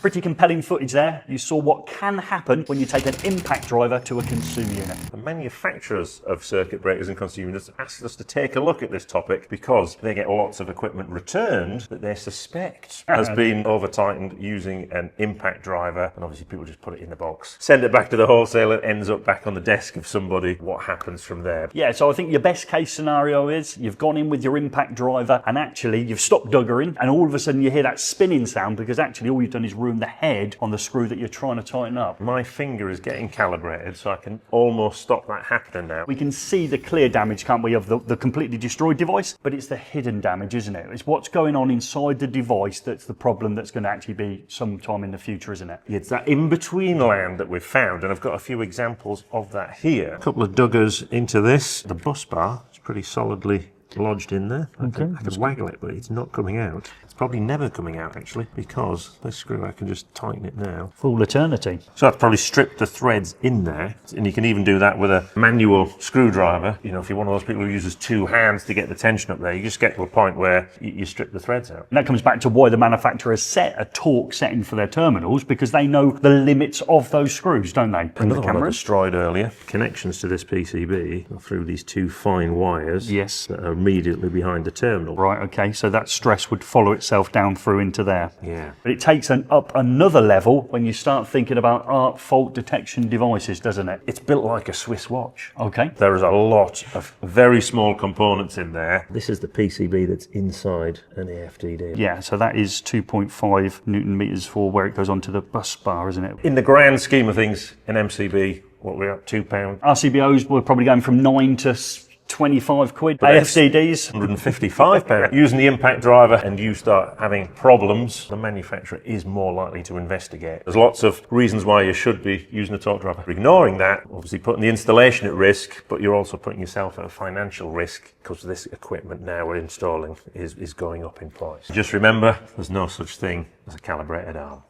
Pretty compelling footage there. You saw what can happen when you take an impact driver to a consumer unit. The manufacturers of circuit breakers and consumer units asked us to take a look at this topic because they get lots of equipment returned that they suspect has been over-tightened using an impact driver, and obviously people just put it in the box, send it back to the wholesaler, ends up back on the desk of somebody. What happens from there? Yeah, so I think your best case scenario is you've gone in with your impact driver and actually you've stopped duggering, and all of a sudden you hear that spinning sound because actually all you've done is ruin the head on the screw that you're trying to tighten up. My finger is getting calibrated, so I can almost stop that happening now. We can see the clear damage, can't we, of the completely destroyed device, but it's the hidden damage, isn't it? It's what's going on inside the device that's the problem that's going to actually be sometime in the future, isn't it? It's that in-between land that we've found, and I've got a few examples of that here. A couple of duggers into this. The bus bar is pretty solidly lodged in there. I can waggle it, but it's not coming out. It's probably never coming out, actually, because this screw, I can just tighten it now. Full eternity. So I've probably stripped the threads in there, and you can even do that with a manual screwdriver. You know, if you're one of those people who uses two hands to get the tension up there, you just get to a point where you strip the threads out. And that comes back to why the manufacturers set a torque setting for their terminals, because they know the limits of those screws, don't they? Another one I destroyed earlier. Connections to this PCB are through these two fine wires. Yes. That are immediately behind the terminal. Right, okay, so that stress would follow itself down through into there. Yeah. But it takes up another level when you start thinking about fault detection devices, doesn't it? It's built like a Swiss watch. Okay. There is a lot of very small components in there. This is the PCB that's inside an AFDD. Yeah, so that is 2.5 Newton meters for where it goes onto the bus bar, isn't it? In the grand scheme of things, an MCB, what we're at, £2. RCBOs were probably going from 9 to 25 quid. AFDDs, £155. Using the impact driver and you start having problems, the manufacturer is more likely to investigate. There's lots of reasons why you should be using a torque driver. Ignoring that, obviously putting the installation at risk, but you're also putting yourself at a financial risk because this equipment now we're installing is going up in price. Just remember, there's no such thing as a calibrated arm.